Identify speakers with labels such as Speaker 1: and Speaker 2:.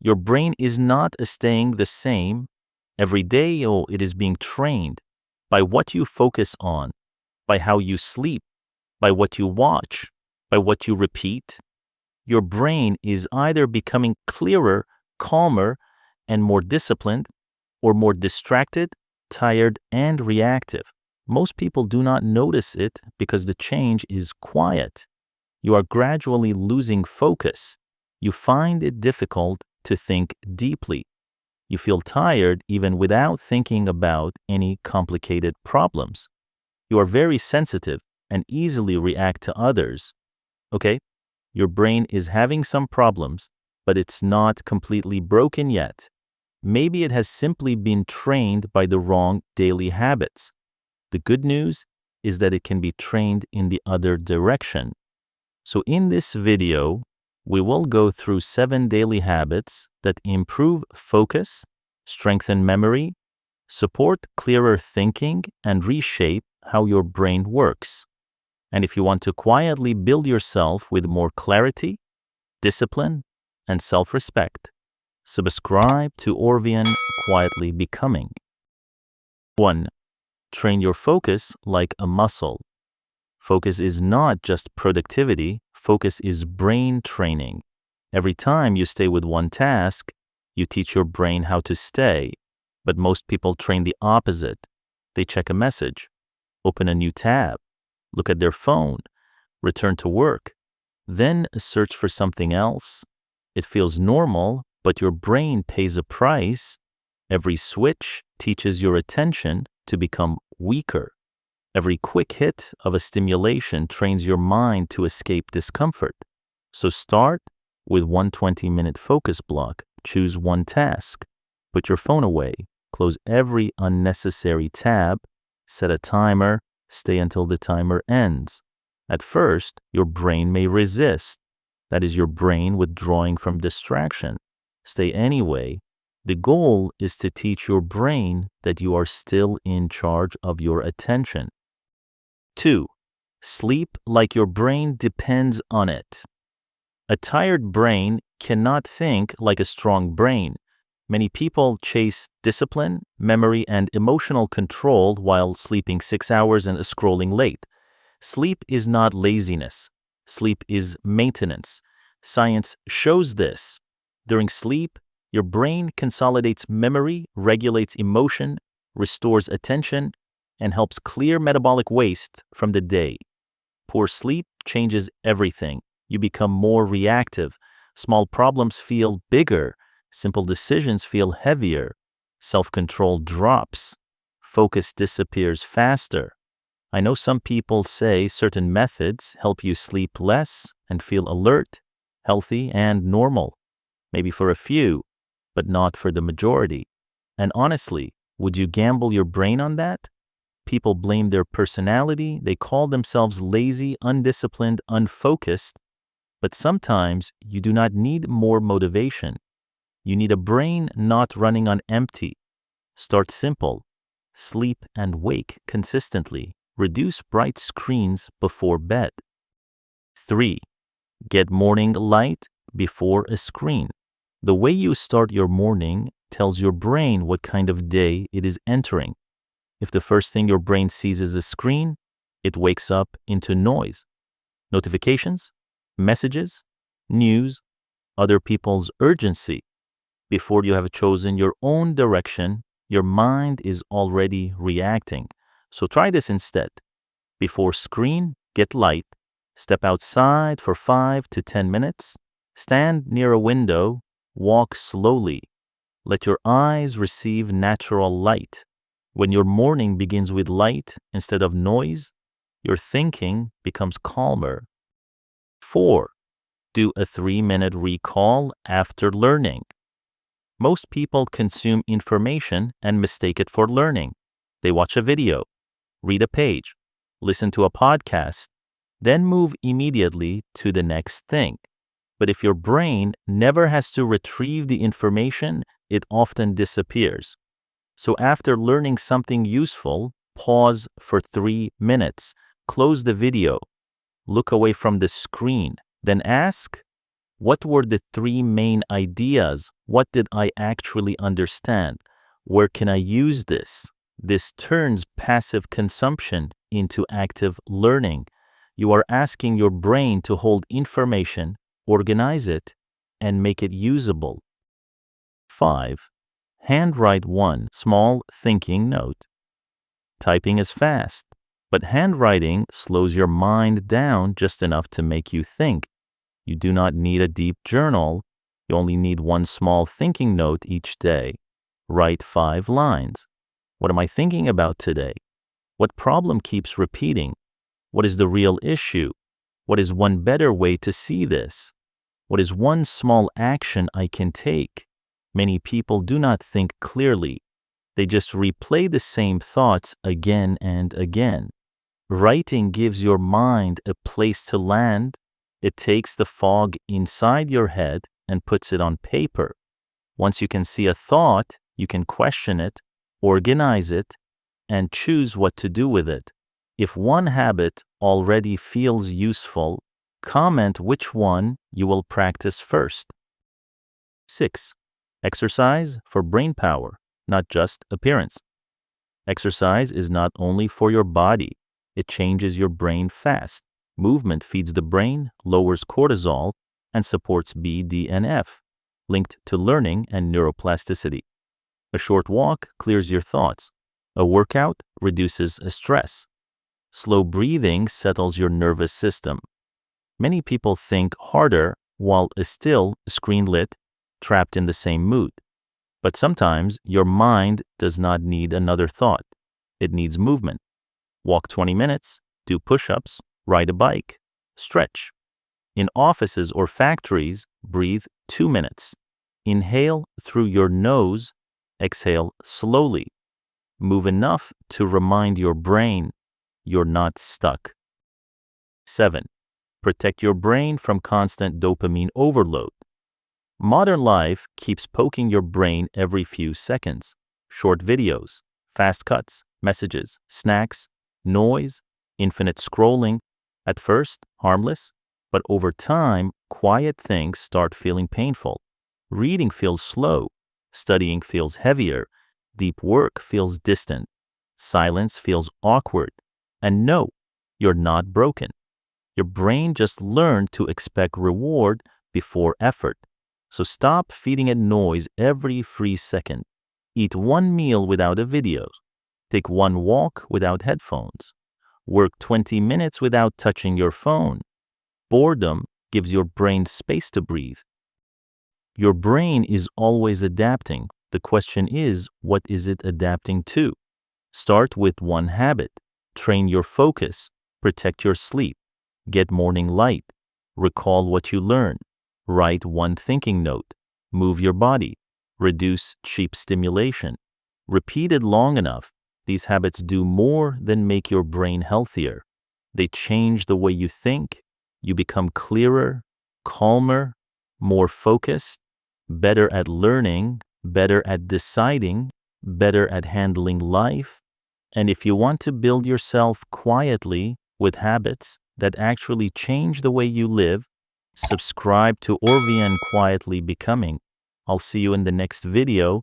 Speaker 1: Your brain is not staying the same every day, or it is being trained by what you focus on, by how you sleep, by what you watch, by what you repeat. Your brain is either becoming clearer, calmer, and more disciplined, or more distracted, tired, and reactive. Most people do not notice it because the change is quiet. You are gradually losing focus. You find it difficult to think deeply. You feel tired even without thinking about any complicated problems. You are very sensitive and easily react to others. Okay? Your brain is having some problems, but it's not completely broken yet. Maybe it has simply been trained by the wrong daily habits. The good news is that it can be trained in the other direction. So in this video, we will go through 7 daily habits that improve focus, strengthen memory, support clearer thinking, and reshape how your brain works. And if you want to quietly build yourself with more clarity, discipline, and self-respect, subscribe to Orvian Quietly Becoming. 1. Train your focus like a muscle. Focus is not just productivity, focus is brain training. Every time you stay with one task, you teach your brain how to stay. But most people train the opposite. They check a message, open a new tab, look at their phone, return to work, then search for something else. It feels normal, but your brain pays a price. Every switch teaches your attention to become weaker. Every quick hit of a stimulation trains your mind to escape discomfort. So start with one 20-minute focus block. Choose one task. Put your phone away. Close every unnecessary tab. Set a timer. Stay until the timer ends. At first, your brain may resist. That is your brain withdrawing from distraction. Stay anyway. The goal is to teach your brain that you are still in charge of your attention. 2. Sleep like your brain depends on it. A tired brain cannot think like a strong brain. Many people chase discipline, memory, and emotional control while sleeping 6 hours and scrolling late. Sleep is not laziness. Sleep is maintenance. Science shows this. During sleep, your brain consolidates memory, regulates emotion, restores attention, and helps clear metabolic waste from the day. Poor sleep changes everything. You become more reactive. Small problems feel bigger. Simple decisions feel heavier. Self-control drops. Focus disappears faster. I know some people say certain methods help you sleep less and feel alert, healthy, and normal. Maybe for a few, but not for the majority. And honestly, would you gamble your brain on that? People blame their personality. They call themselves lazy, undisciplined, unfocused. But sometimes you do not need more motivation. You need a brain not running on empty. Start simple. Sleep and wake consistently. Reduce bright screens before bed. 3. Get morning light before a screen. The way you start your morning tells your brain what kind of day it is entering. If the first thing your brain sees is a screen, it wakes up into noise. Notifications, messages, news, other people's urgency. Before you have chosen your own direction, your mind is already reacting. So try this instead. Before screen, get light. Step outside for 5 to 10 minutes. Stand near a window. Walk slowly. Let your eyes receive natural light. When your morning begins with light instead of noise, your thinking becomes calmer. 4. Do a 3-minute recall after learning. Most people consume information and mistake it for learning. They watch a video, read a page, listen to a podcast, then move immediately to the next thing. But if your brain never has to retrieve the information, it often disappears. So after learning something useful, pause for 3 minutes, close the video, look away from the screen, then ask, what were the 3 main ideas What did I actually understand? Where can I use this? This turns passive consumption into active learning. You are asking your brain to hold information, organize it, and make it usable. 5. Handwrite one small thinking note. Typing is fast, but handwriting slows your mind down just enough to make you think. You do not need a deep journal. You only need one small thinking note each day. Write 5 lines. What am I thinking about today? What problem keeps repeating? What is the real issue? What is one better way to see this? What is one small action I can take? Many people do not think clearly. They just replay the same thoughts again and again. Writing gives your mind a place to land. It takes the fog inside your head and puts it on paper. Once you can see a thought, you can question it, organize it, and choose what to do with it. If one habit already feels useful, comment which one you will practice first. 6. Exercise for brain power, not just appearance. Exercise is not only for your body, it changes your brain fast. Movement feeds the brain, lowers cortisol, and supports BDNF, linked to learning and neuroplasticity. A short walk clears your thoughts. A workout reduces stress. Slow breathing settles your nervous system. Many people think harder while still screen-lit, trapped in the same mood. But sometimes your mind does not need another thought. It needs movement. Walk 20 minutes, do push-ups, ride a bike, stretch. In offices or factories, breathe 2 minutes. Inhale through your nose, exhale slowly. Move enough to remind your brain you're not stuck. 7. Protect your brain from constant dopamine overload. Modern life keeps poking your brain every few seconds. Short videos, fast cuts, messages, snacks, noise, infinite scrolling. At first, harmless, but over time, quiet things start feeling painful. Reading feels slow. Studying feels heavier. Deep work feels distant. Silence feels awkward. And no, you're not broken. Your brain just learned to expect reward before effort. So stop feeding it noise every free second. Eat one meal without a video. Take one walk without headphones. Work 20 minutes without touching your phone. Boredom gives your brain space to breathe. Your brain is always adapting. The question is, what is it adapting to? Start with one habit. Train your focus. Protect your sleep. Get morning light. Recall what you learn. Write one thinking note. Move your body. Reduce cheap stimulation. Repeated long enough, these habits do more than make your brain healthier. They change the way you think. You become clearer, calmer, more focused, better at learning, better at deciding, better at handling life. And if you want to build yourself quietly with habits that actually change the way you live, subscribe to Orvian Quietly Becoming. I'll see you in the next video